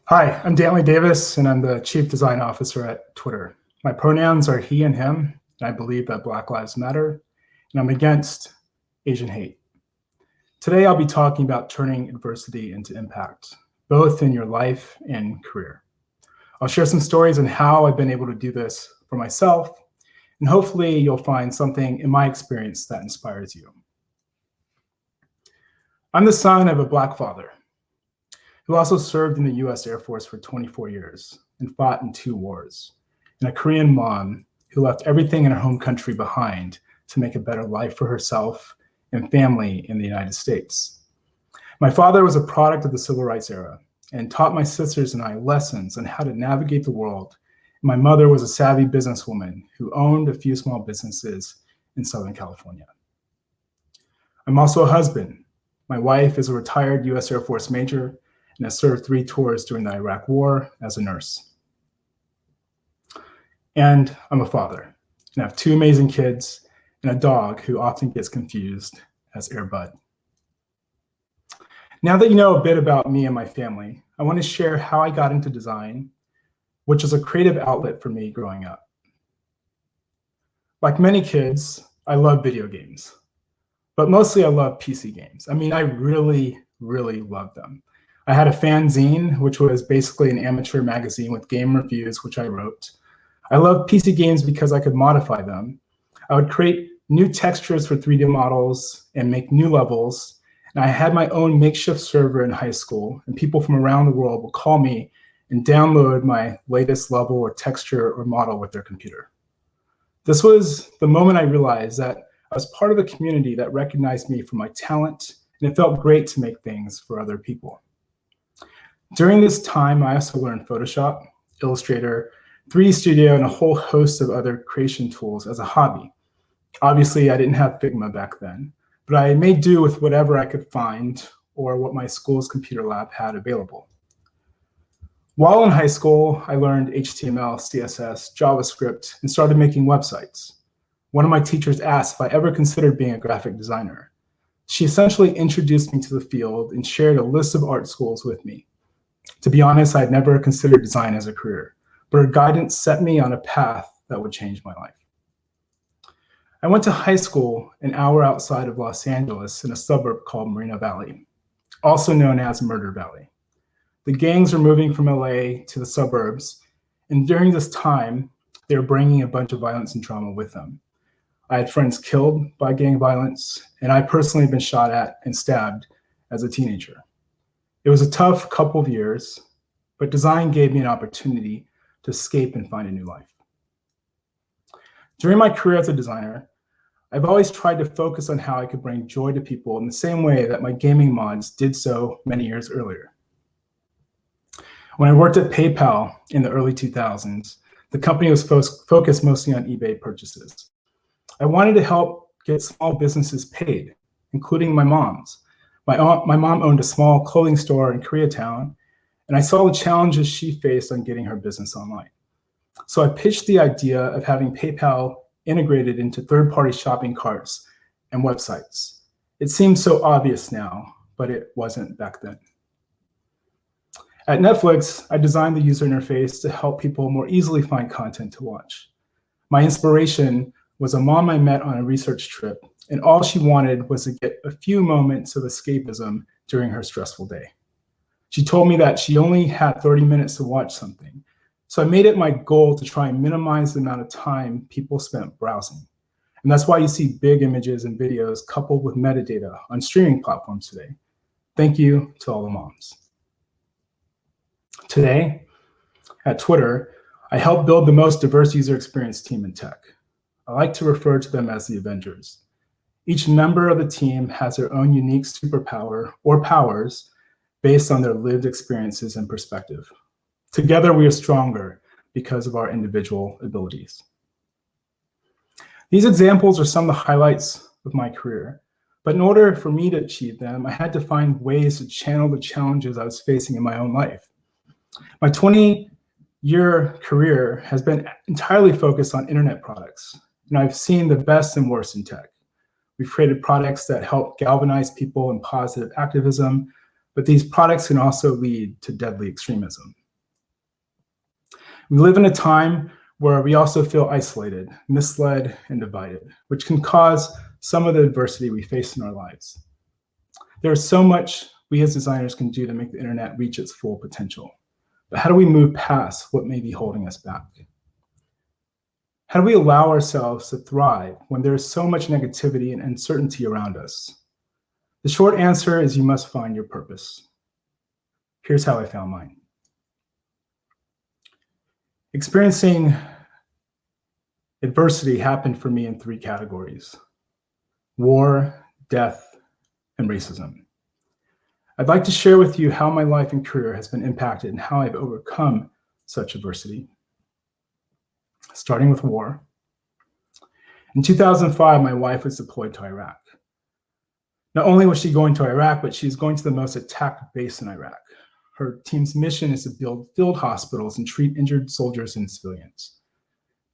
Hi, I'm Dantley Davis, and I'm the Chief Design Officer at Twitter. My pronouns are he and him, and I believe that Black Lives Matter, and I'm against Asian hate. Today, I'll be talking about turning adversity into impact, both in your life and career. I'll share some stories on how I've been able to do this for myself, and hopefully you'll find something in my experience that inspires you. I'm the son of a Black father who also served in the US Air Force for 24 years and fought in 2 wars, and a Korean mom who left everything in her home country behind to make a better life for herself and family in the United States. My father was a product of the Civil Rights era and taught my sisters and I lessons on how to navigate the world. My mother was a savvy businesswoman who owned a few small businesses in Southern California. I'm also a husband. My wife is a retired US Air Force major and has served 3 tours during the Iraq War as a nurse. And I'm a father, and I have 2 amazing kids and a dog who often gets confused as Air Bud. Now that you know a bit about me and my family, I want to share how I got into design, which is a creative outlet for me growing up. Like many kids, I love video games, but mostly I love PC games. I mean, I really love them. I had a fanzine, which was basically an amateur magazine with game reviews, which I wrote. I loved PC games because I could modify them. I would create new textures for 3D models and make new levels. And I had my own makeshift server in high school, and people from around the world would call me and download my latest level or texture or model with their computer. This was the moment I realized that I was part of a community that recognized me for my talent, and it felt great to make things for other people. During this time, I also learned Photoshop, Illustrator, 3D Studio, and a whole host of other creation tools as a hobby. Obviously, I didn't have Figma back then, but I made do with whatever I could find or what my school's computer lab had available. While in high school, I learned HTML, CSS, JavaScript, and started making websites. One of my teachers asked if I ever considered being a graphic designer. She essentially introduced me to the field and shared a list of art schools with me. To be honest, I'd never considered design as a career, but her guidance set me on a path that would change my life. I went to high school an hour outside of Los Angeles in a suburb called Moreno Valley, also known as Murder Valley. The gangs were moving from LA to the suburbs, and during this time, they were bringing a bunch of violence and trauma with them. I had friends killed by gang violence, and I personally had been shot at and stabbed as a teenager. It was a tough couple of years, but design gave me an opportunity to escape and find a new life. During my career as a designer, I've always tried to focus on how I could bring joy to people in the same way that my gaming mods did so many years earlier. When I worked at PayPal in the early 2000s, the company was focused mostly on eBay purchases. I wanted to help get small businesses paid, including my mom's. My mom owned a small clothing store in Koreatown, and I saw the challenges she faced on getting her business online. So I pitched the idea of having PayPal integrated into third-party shopping carts and websites. It seems so obvious now, but it wasn't back then. At Netflix, I designed the user interface to help people more easily find content to watch. My inspiration was a mom I met on a research trip, and all she wanted was to get a few moments of escapism during her stressful day. She told me that she only had 30 minutes to watch something, so I made it my goal to try and minimize the amount of time people spent browsing. And that's why you see big images and videos coupled with metadata on streaming platforms today. Thank you to all the moms. Today, at Twitter, I help build the most diverse user experience team in tech. I like to refer to them as the Avengers. Each member of the team has their own unique superpower or powers based on their lived experiences and perspective. Together, we are stronger because of our individual abilities. These examples are some of the highlights of my career, but in order for me to achieve them, I had to find ways to channel the challenges I was facing in my own life. My 20-year career has been entirely focused on internet products, and I've seen the best and worst in tech. We've created products that help galvanize people in positive activism, but these products can also lead to deadly extremism. We live in a time where we also feel isolated, misled, and divided, which can cause some of the adversity we face in our lives. There's so much we as designers can do to make the internet reach its full potential. But how do we move past what may be holding us back? How do we allow ourselves to thrive when there's so much negativity and uncertainty around us? The short answer is you must find your purpose. Here's how I found mine. Experiencing adversity happened for me in 3 categories: war, death, and racism. I'd like to share with you how my life and career has been impacted and how I've overcome such adversity. Starting with war. In 2005, my wife was deployed to Iraq. Not only was she going to Iraq, but she's going to the most attacked base in Iraq. Her team's mission is to build field hospitals and treat injured soldiers and civilians,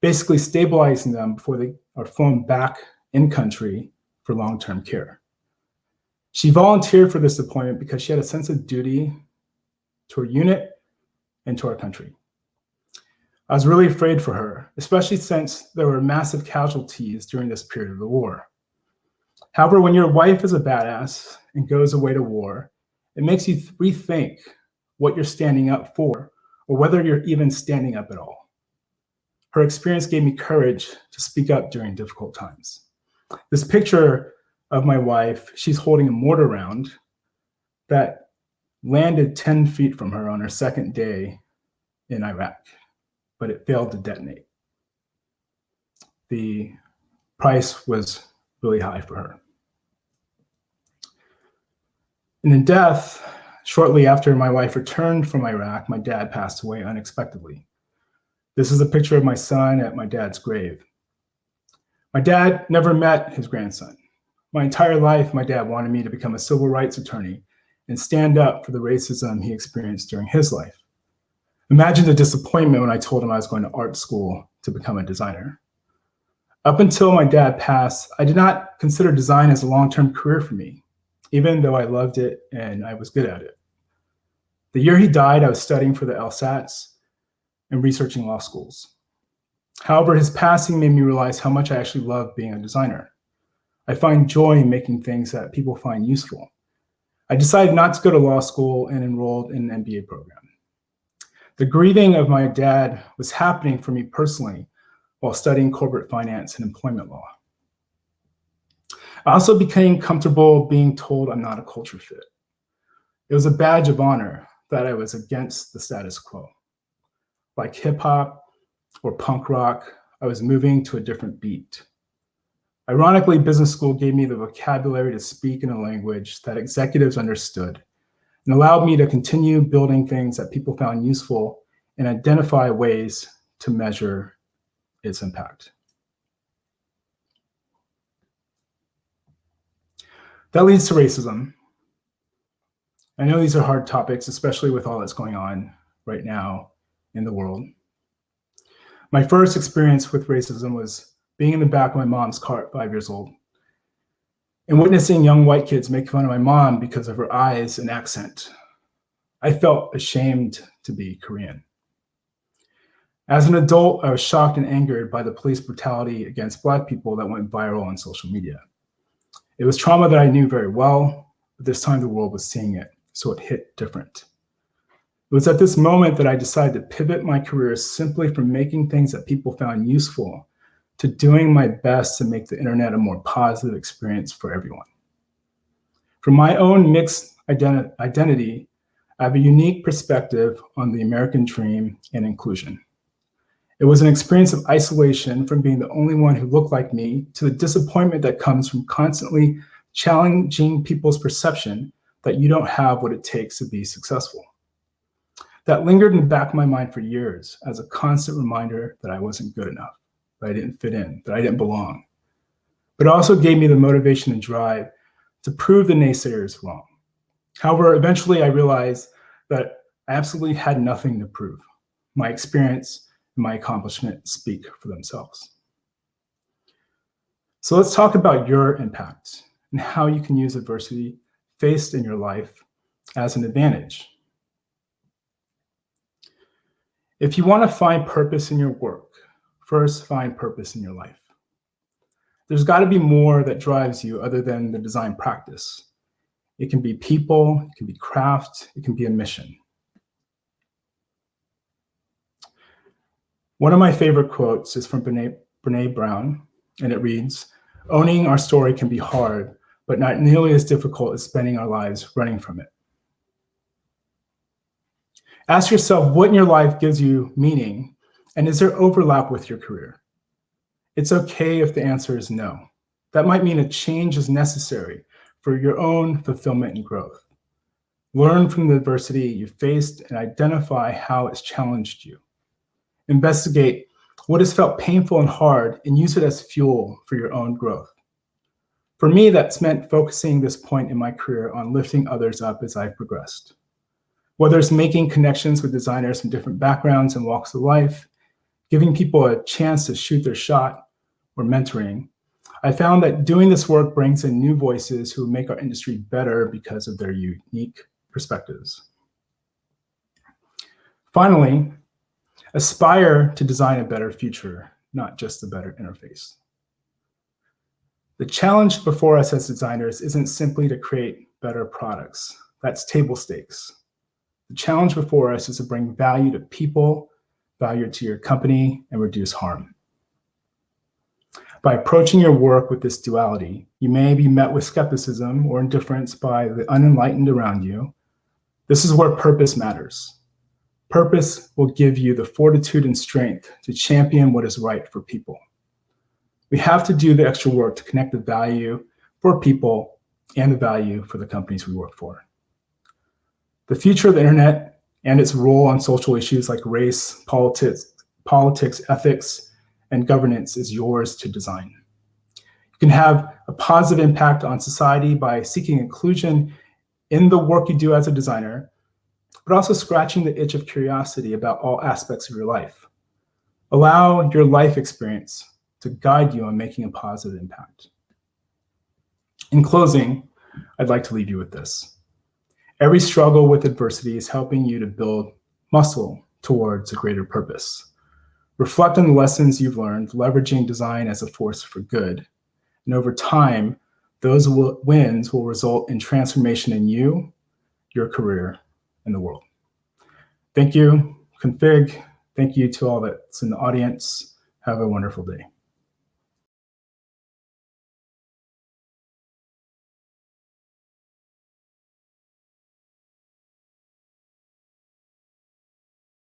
basically stabilizing them before they are flown back in country for long-term care. She volunteered for this deployment because she had a sense of duty to her unit and to our country. I was really afraid for her, especially since there were massive casualties during this period of the war. However, when your wife is a badass and goes away to war, it makes you rethink what you're standing up for, or whether you're even standing up at all. Her experience gave me courage to speak up during difficult times. This picture of my wife, she's holding a mortar round that landed 10 feet from her on her second day in Iraq, but it failed to detonate. The price was really high for her. And in death, shortly after my wife returned from Iraq, my dad passed away unexpectedly. This is a picture of my son at my dad's grave. My dad never met his grandson. My entire life, my dad wanted me to become a civil rights attorney and stand up for the racism he experienced during his life. Imagine the disappointment when I told him I was going to art school to become a designer. Up until my dad passed, I did not consider design as a long-term career for me, even though I loved it and I was good at it. The year he died, I was studying for the LSATs and researching law schools. However, his passing made me realize how much I actually love being a designer. I find joy in making things that people find useful. I decided not to go to law school and enrolled in an MBA program. The grieving of my dad was happening for me personally while studying corporate finance and employment law. I also became comfortable being told I'm not a culture fit. It was a badge of honor that I was against the status quo. Like hip hop or punk rock, I was moving to a different beat. Ironically, business school gave me the vocabulary to speak in a language that executives understood and allowed me to continue building things that people found useful and identify ways to measure its impact. That leads to racism. I know these are hard topics, especially with all that's going on right now in the world. My first experience with racism was being in the back of my mom's car at 5 years old and witnessing young white kids make fun of my mom because of her eyes and accent. I felt ashamed to be Korean. As an adult, I was shocked and angered by the police brutality against Black people that went viral on social media. It was trauma that I knew very well, but this time the world was seeing it, so it hit different. It was at this moment that I decided to pivot my career simply from making things that people found useful to doing my best to make the internet a more positive experience for everyone. From my own mixed identity, I have a unique perspective on the American dream and inclusion. It was an experience of isolation from being the only one who looked like me to the disappointment that comes from constantly challenging people's perception that you don't have what it takes to be successful. That lingered in the back of my mind for years as a constant reminder that I wasn't good enough, that I didn't fit in, that I didn't belong. But it also gave me the motivation and drive to prove the naysayers wrong. However, eventually I realized that I absolutely had nothing to prove. My experience and my accomplishment speak for themselves. So let's talk about your impact and how you can use adversity faced in your life as an advantage. If you want to find purpose in your work, first find purpose in your life. There's got to be more that drives you other than the design practice. It can be people, it can be craft, it can be a mission. One of my favorite quotes is from Brené Brown, and it reads, "Owning our story can be hard, but not nearly as difficult as spending our lives running from it." Ask yourself what in your life gives you meaning, and is there overlap with your career? It's okay if the answer is no. That might mean a change is necessary for your own fulfillment and growth. Learn from the adversity you faced and identify how it's challenged you. Investigate what has felt painful and hard and use it as fuel for your own growth. For me, that's meant focusing this point in my career on lifting others up as I've progressed. Whether it's making connections with designers from different backgrounds and walks of life, giving people a chance to shoot their shot, or mentoring, I found that doing this work brings in new voices who make our industry better because of their unique perspectives. Finally, aspire to design a better future, not just a better interface. The challenge before us as designers isn't simply to create better products. That's table stakes. The challenge before us is to bring value to people, value to your company, and reduce harm. By approaching your work with this duality, you may be met with skepticism or indifference by the unenlightened around you. This is where purpose matters. Purpose will give you the fortitude and strength to champion what is right for people. We have to do the extra work to connect the value for people and the value for the companies we work for. The future of the internet and its role on social issues like race, politics, ethics, and governance is yours to design. You can have a positive impact on society by seeking inclusion in the work you do as a designer, but also scratching the itch of curiosity about all aspects of your life. Allow your life experience to guide you on making a positive impact. In closing, I'd like to leave you with this. Every struggle with adversity is helping you to build muscle towards a greater purpose. Reflect on the lessons you've learned, leveraging design as a force for good. And over time, those wins will result in transformation in you, your career, and the world. Thank you, Config. Thank you to all that's in the audience. Have a wonderful day.